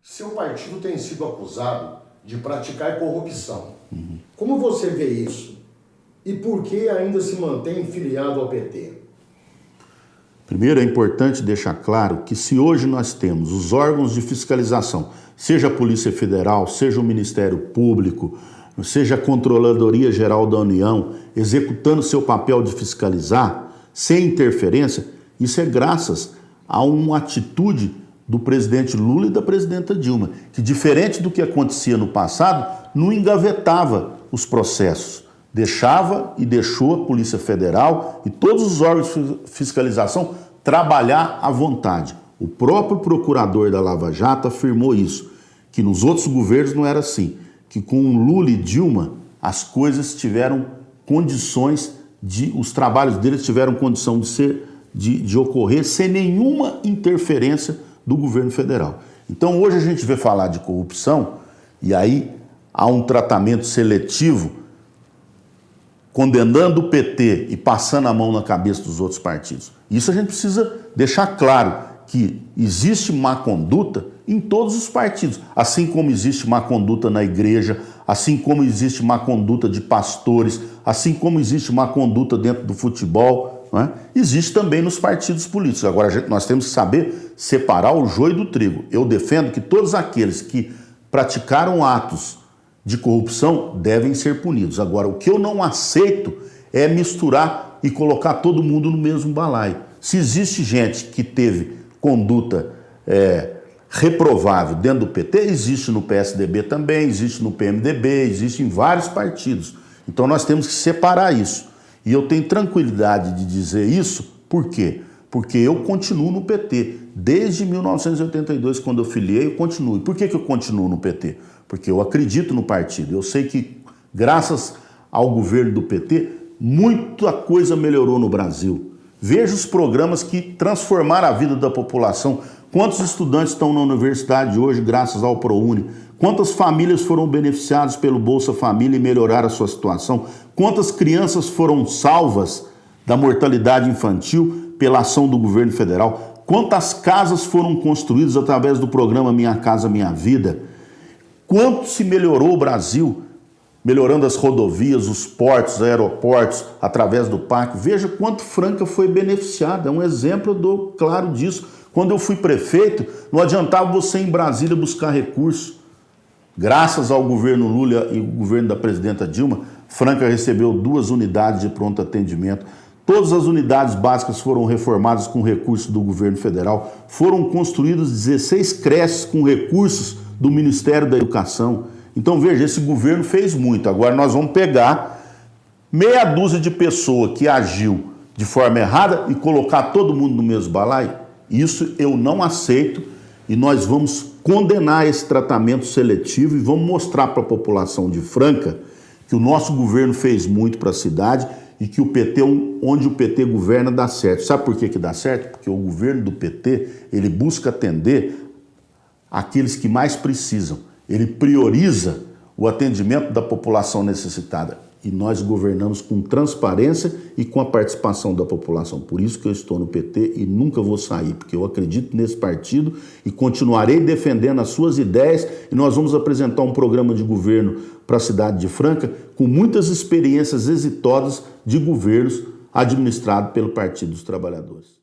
Seu partido tem sido acusado de praticar corrupção. Como você vê isso? E por que ainda se mantém filiado ao PT? Primeiro, é importante deixar claro que se hoje nós temos os órgãos de fiscalização, seja a Polícia Federal, seja o Ministério Público, seja a Controladoria Geral da União, executando seu papel de fiscalizar, sem interferência, isso é graças a uma atitude do presidente Lula e da presidenta Dilma, que, diferente do que acontecia no passado, não engavetava os processos. Deixava e deixou a Polícia Federal e todos os órgãos de fiscalização trabalhar à vontade. O próprio procurador da Lava Jato afirmou isso, que nos outros governos não era assim, que com Lula e Dilma as coisas tiveram condições os trabalhos deles tiveram condição de ocorrer sem nenhuma interferência do governo federal. Então hoje a gente vê falar de corrupção e aí há um tratamento seletivo condenando o PT e passando a mão na cabeça dos outros partidos. Isso a gente precisa deixar claro, que existe má conduta em todos os partidos, assim como existe má conduta na igreja, assim como existe má conduta de pastores, assim como existe má conduta dentro do futebol, não é? Existe também nos partidos políticos. Agora, nós temos que saber separar o joio do trigo. Eu defendo que todos aqueles que praticaram atos de corrupção devem ser punidos. Agora, o que eu não aceito é misturar e colocar todo mundo no mesmo balaio. Se existe gente que teve conduta reprovável dentro do PT, existe no PSDB também, existe no PMDB, existe em vários partidos. Então nós temos que separar isso. E eu tenho tranquilidade de dizer isso, por quê? Porque eu continuo no PT. Desde 1982, quando eu filiei, eu continuo. E por que eu continuo no PT? Porque eu acredito no partido. Eu sei que, graças ao governo do PT, muita coisa melhorou no Brasil. Veja os programas que transformaram a vida da população. Quantos estudantes estão na universidade hoje graças ao ProUni? Quantas famílias foram beneficiadas pelo Bolsa Família e melhoraram a sua situação? Quantas crianças foram salvas da mortalidade infantil pela ação do governo federal? Quantas casas foram construídas através do programa Minha Casa Minha Vida? Quanto se melhorou o Brasil, melhorando as rodovias, os portos, os aeroportos, através do PAC? Veja quanto Franca foi beneficiada, é um exemplo, eu dou claro disso. Quando eu fui prefeito, não adiantava você ir em Brasília buscar recursos. Graças ao governo Lula e o governo da presidenta Dilma, Franca recebeu 2 unidades de pronto atendimento. Todas as unidades básicas foram reformadas com recursos do governo federal. Foram construídos 16 creches com recursos do Ministério da Educação. Então veja, esse governo fez muito. Agora nós vamos pegar meia dúzia de pessoas que agiu de forma errada e colocar todo mundo no mesmo balaio. Isso eu não aceito e nós vamos condenar esse tratamento seletivo e vamos mostrar para a população de Franca que o nosso governo fez muito para a cidade e que o PT, onde o PT governa, dá certo. Sabe por que dá certo? Porque o governo do PT, ele busca atender aqueles que mais precisam. Ele prioriza o atendimento da população necessitada. E nós governamos com transparência e com a participação da população. Por isso que eu estou no PT e nunca vou sair, porque eu acredito nesse partido e continuarei defendendo as suas ideias e nós vamos apresentar um programa de governo para a cidade de Franca com muitas experiências exitosas de governos administrados pelo Partido dos Trabalhadores.